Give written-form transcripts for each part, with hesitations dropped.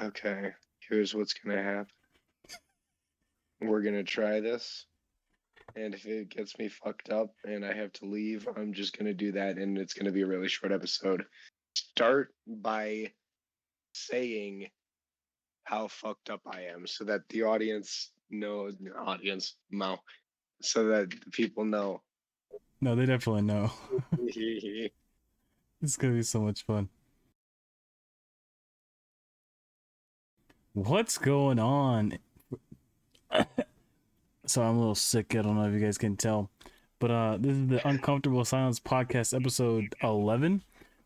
Okay, here's what's gonna happen. We're gonna try this, and if it gets me fucked up and I have to leave, I'm just gonna do that, and it's gonna be a really short episode. Start by saying how fucked up I am, so that the audience knows. Audience, no, so that the people know. No, they definitely know. It's gonna be so much fun. What's going on? So I'm a little sick. I don't know if you guys can tell, but this is the Uncomfortable Silence podcast, episode 11.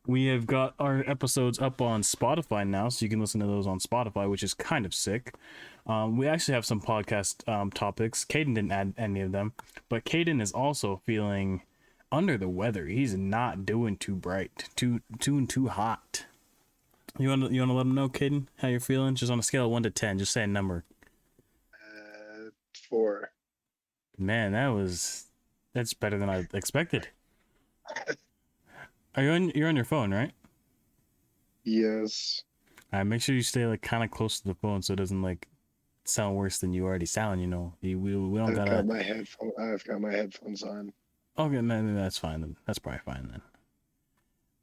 We have got our episodes up on Spotify now, so you can listen to those on Spotify, which is kind of sick. We actually have some podcast topics. Caden didn't add any of them, but Caden is also feeling under the weather. He's not doing too bright, too hot. You wanna let him know, Caden, how you're feeling? Just on a scale of 1 to 10, just say a number. 4. Man, that's better than I expected. You're on your phone, right? Yes. Make sure you stay like kind of close to the phone so it doesn't like sound worse than you already sound. We don't gotta. I've got my headphones on. Okay, man, that's fine then. That's probably fine then.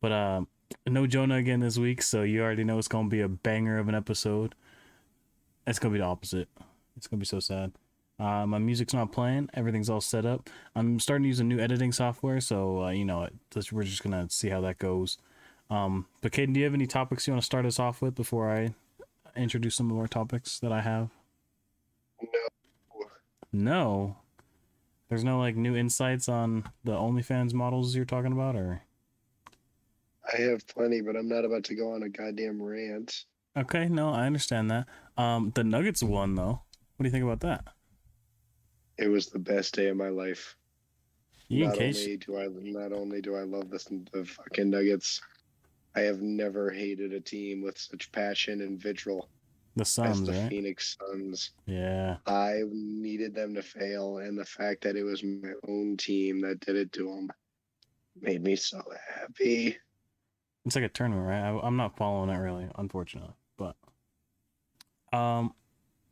But no Jonah again this week, so you already know it's gonna be a banger of an episode. It's gonna be the opposite. It's gonna be so sad. My music's not playing. Everything's all set up. I'm starting to use a new editing software, so we're just gonna see how that goes. But Caden, do you have any topics you want to start us off with before I introduce some more topics that I have? No. No. There's no like new insights on the OnlyFans models you're talking about, or? I have plenty, but I'm not about to go on a goddamn rant. Okay, no, I understand that. The Nuggets won though. What do you think about that? It was the best day of my life. You Not only do I love the fucking Nuggets, I have never hated a team with such passion and vitriol the as Suns, the right? Phoenix Suns. Yeah. I needed them to fail, and the fact that it was my own team that did it to them made me so happy. It's like a tournament, right? I'm not following it really, unfortunately. But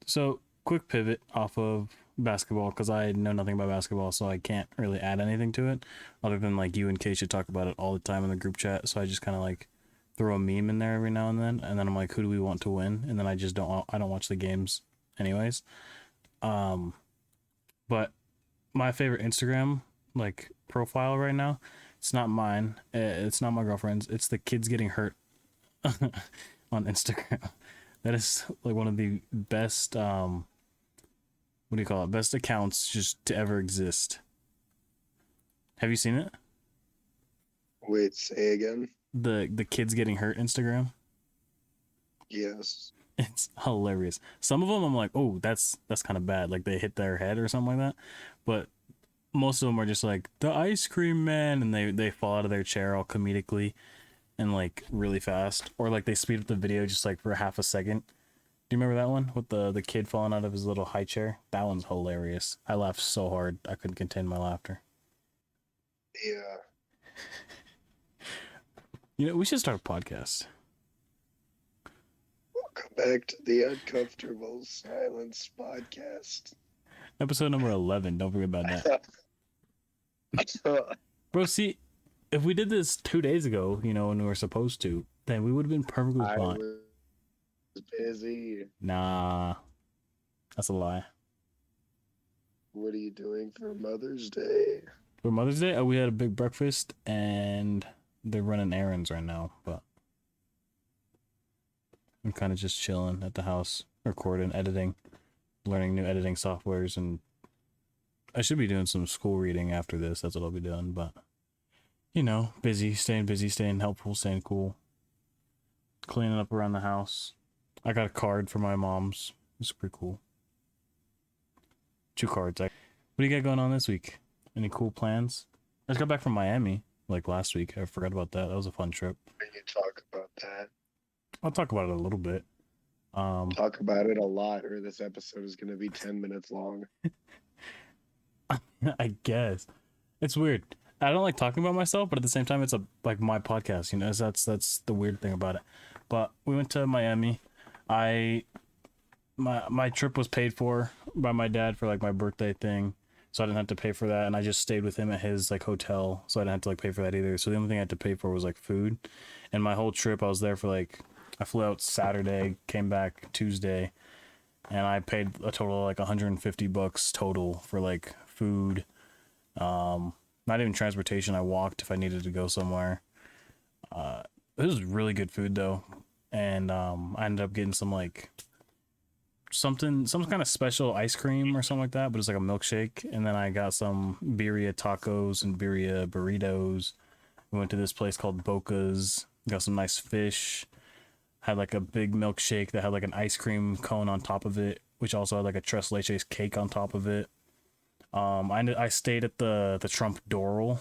so quick pivot off of basketball because I know nothing about basketball, so I can't really add anything to it other than like you and Kay should talk about it all the time in the group chat. So I just kind of like throw a meme in there every now and then I'm like, who do we want to win? And then I don't watch the games anyways. But my favorite Instagram like profile right now, it's not mine. It's not my girlfriend's. It's the kids getting hurt on Instagram. That is like one of the best what do you call it? Best accounts just to ever exist. Have you seen it? Wait, say again? The kids getting hurt Instagram. Yes. It's hilarious. Some of them I'm like, oh, that's kind of bad. Like they hit their head or something like that. But most of them are just like the ice cream man, and they fall out of their chair all comedically and like really fast, or like they speed up the video just like for half a second. Do you remember that one with the kid falling out of his little high chair? That one's hilarious. I laughed so hard I couldn't contain my laughter. Yeah. We should start a podcast. Welcome back to the Uncomfortable Silence podcast. Episode number 11. Don't forget about that. Bro, see, if we did this 2 days ago, when we were supposed to, then we would have been perfectly fine. I was busy. Nah, that's a lie. What are you doing for Mother's Day? For Mother's Day, we had a big breakfast, and they're running errands right now, but I'm kind of just chilling at the house, recording, editing, learning new editing softwares, and I should be doing some school reading after this. That's what I'll be doing, but busy, staying helpful, staying cool, cleaning up around the house. I got a card for my mom's. It's pretty cool. 2 cards. What do you got going on this week? Any cool plans? I just got back from Miami like last week. I forgot about that. That was a fun trip. Can you talk about that? I'll talk about it a little bit. Talk about it a lot, or this episode is going to be 10 minutes long. I guess it's weird. I don't like talking about myself, but at the same time, it's like my podcast. That's the weird thing about it. But we went to Miami. I my trip was paid for by my dad for like my birthday thing, so I didn't have to pay for that, and I just stayed with him at his like hotel, so I didn't have to like pay for that either. So the only thing I had to pay for was like food, and my whole trip I was there for like I flew out Saturday, came back Tuesday, and I paid a total of like $150 total for like food, not even transportation. I walked if I needed to go somewhere. It was really good food though, and I ended up getting some like some kind of special ice cream or something like that, but it's like a milkshake. And then I got some birria tacos and birria burritos. We went to this place called Boca's, got some nice fish, had like a big milkshake that had like an ice cream cone on top of it, which also had like a tres leches cake on top of it. I stayed at the Trump Doral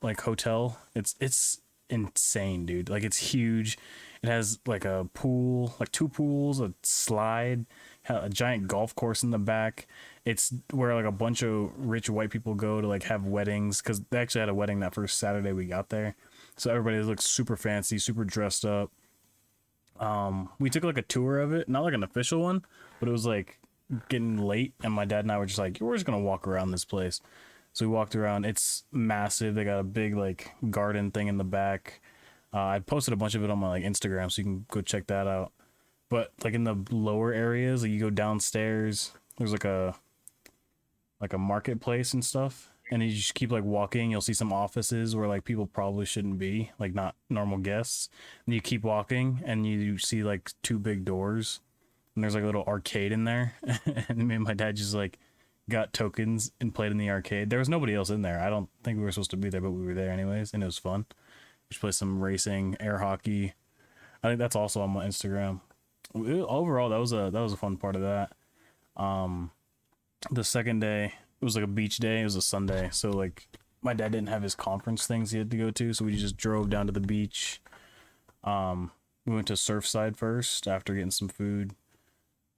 like hotel. It's insane, dude. Like it's huge. It has like a pool, like two pools, a slide, a giant golf course in the back. It's where like a bunch of rich white people go to like have weddings, because they actually had a wedding that first Saturday we got there. So everybody looks super fancy, super dressed up. We took like a tour of it, not like an official one, but it was like getting late, and my dad and I were just like, we're just gonna walk around this place. So we walked around. It's massive. They got a big like garden thing in the back. I posted a bunch of it on my like Instagram, so you can go check that out. But like in the lower areas, like you go downstairs, there's like a marketplace and stuff, and you just keep like walking. You'll see some offices where like people probably shouldn't be, like not normal guests. And you keep walking, and you see like two big doors, and there's like a little arcade in there. And me and my dad just like got tokens and played in the arcade. There was nobody else in there. I don't think we were supposed to be there, but we were there anyways, and it was fun. We just played some racing, air hockey. I think that's also on my Instagram. Overall, that was a fun part of that. The second day, it was like a beach day. It was a Sunday, so like my dad didn't have his conference things he had to go to, so we just drove down to the beach. We went to Surfside first after getting some food.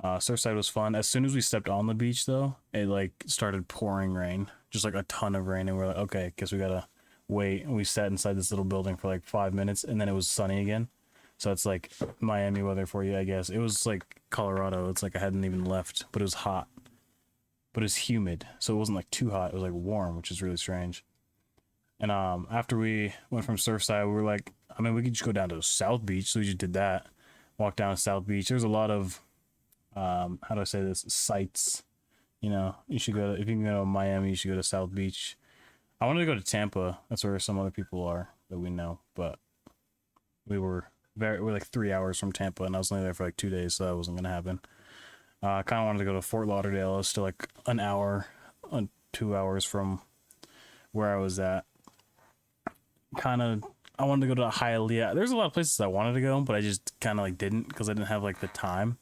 Surfside was fun. As soon as we stepped on the beach, though, it like started pouring rain, just like a ton of rain, and we're like, okay, guess we gotta wait. And we sat inside this little building for like 5 minutes, and then it was sunny again. So it's like Miami weather for you, I guess. It was like Colorado. It's like I hadn't even left, but it was hot, but it was humid, so it wasn't like too hot. It was like warm, which is really strange. And after we went from Surfside, we were like, I mean, we could just go down to South Beach, so we just did that. Walk down to South Beach. There's a lot of how do I say this, sites. You know, you should go to, if you can go to Miami, you should go to South Beach. I wanted to go to Tampa. That's where some other people are that we know, but we're like 3 hours from Tampa, and I was only there for like 2 days, so that wasn't gonna happen. I kind of wanted to go to Fort Lauderdale. I was still like an hour, 2 hours from where I was at. I wanted to go to Hialeah. There's a lot of places I wanted to go, but I just kind of like didn't, because I didn't have like the time.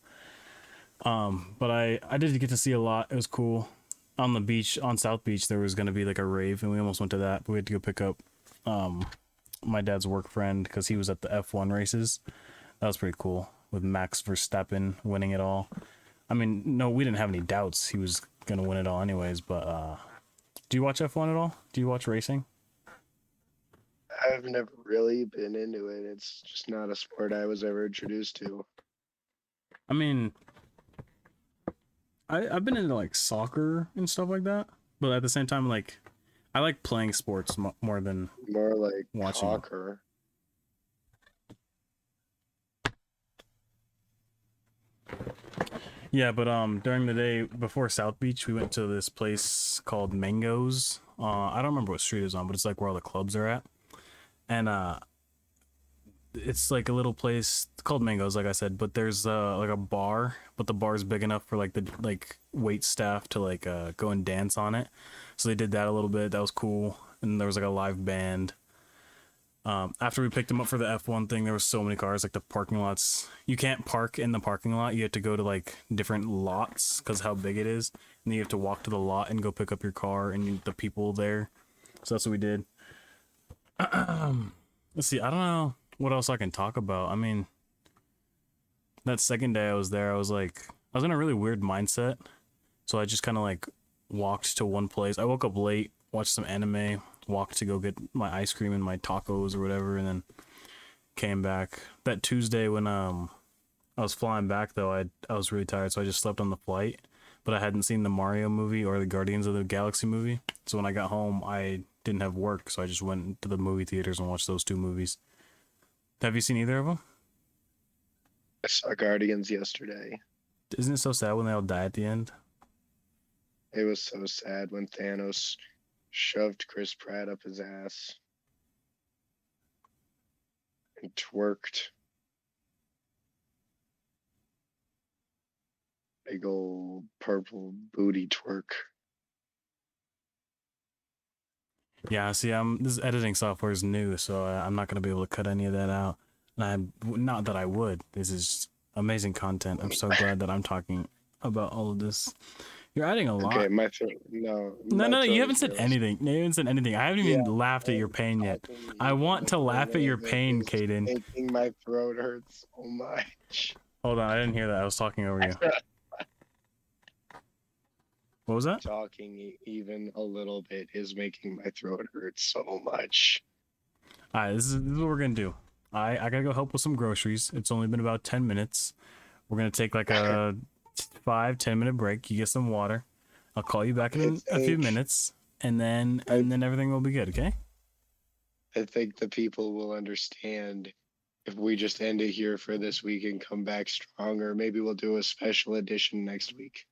But I did get to see a lot. It was cool. On the beach, on South Beach, there was gonna be like a rave, and we almost went to that, but we had to go pick up my dad's work friend because he was at the F1 races. That was pretty cool, with Max Verstappen winning it all. I mean, no, we didn't have any doubts he was gonna win it all anyways, but do you watch F1 at all? Do you watch racing? I've never really been into it. It's just not a sport I was ever introduced to. I mean, I've been into like soccer and stuff like that, but at the same time, like I like playing sports more than More like watching. soccer. Yeah, but during the day before South Beach, we went to this place called Mangoes. I don't remember what street it was on, but it's like where all the clubs are at. And it's like a little place called Mangoes, like I said, but there's like a bar, but the bar's big enough for like the like wait staff to like go and dance on it. So they did that a little bit. That was cool. And there was like a live band. After we picked them up for the F1 thing, there was so many cars. Like the parking lots, you can't park in the parking lot. You have to go to like different lots because how big it is, and then you have to walk to the lot and go pick up your car and the people there. So that's what we did. Let's see. I don't know what else I can talk about. I mean, that second day I was there, I was in a really weird mindset. So I just kind of like walked to one place. I woke up late, watched some anime, walked to go get my ice cream and my tacos or whatever, and then came back. That Tuesday when I was flying back though. I was really tired, so I just slept on the flight. But I hadn't seen the Mario movie or the Guardians of the Galaxy movie. So when I got home, I didn't have work, so I just went to the movie theaters and watched those two movies. Have you seen either of them? I saw Guardians yesterday. Isn't it so sad when they all die at the end? It was so sad when Thanos shoved Chris Pratt up his ass and twerked. Big old purple booty twerk. Yeah, see, this editing software is new, so I'm not gonna be able to cut any of that out. And not that I would. This is amazing content. I'm so glad that I'm talking about all of this. You're adding a lot. Okay, my throat. No, No, you haven't is said really anything. You haven't said anything. I haven't even laughed at your pain yet. talking I want to even a laugh at your little bit pain, is Caden. Making my throat hurt so much. Hold on, I didn't hear that. I was talking over you. What was that? Talking even a little bit is making my throat hurt so much. All right, this is what we're gonna do. I gotta go help with some groceries. It's only been about 10 minutes. We're gonna take like a 5-10 minute break. You get some water. I'll call you back in a few minutes, and then everything will be good. Okay? I think the people will understand if we just end it here for this week and come back stronger. Maybe we'll do a special edition next week.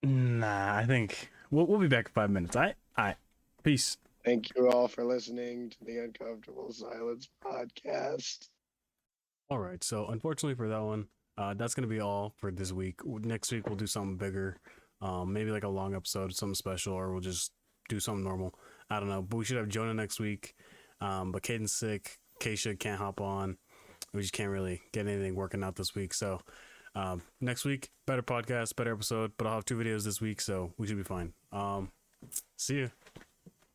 Nah, I think we'll be back in 5 minutes. All right. Peace. Thank you all for listening to the Uncomfortable Silence podcast. All right. So unfortunately for that one, that's gonna be all for this week. Next week we'll do something bigger, maybe like a long episode, something special, or we'll just do something normal. I don't know. But we should have Jonah next week. But Caden's sick. Keisha can't hop on. We just can't really get anything working out this week. So next week, better podcast, better episode. But I'll have 2 videos this week, so we should be fine. See you.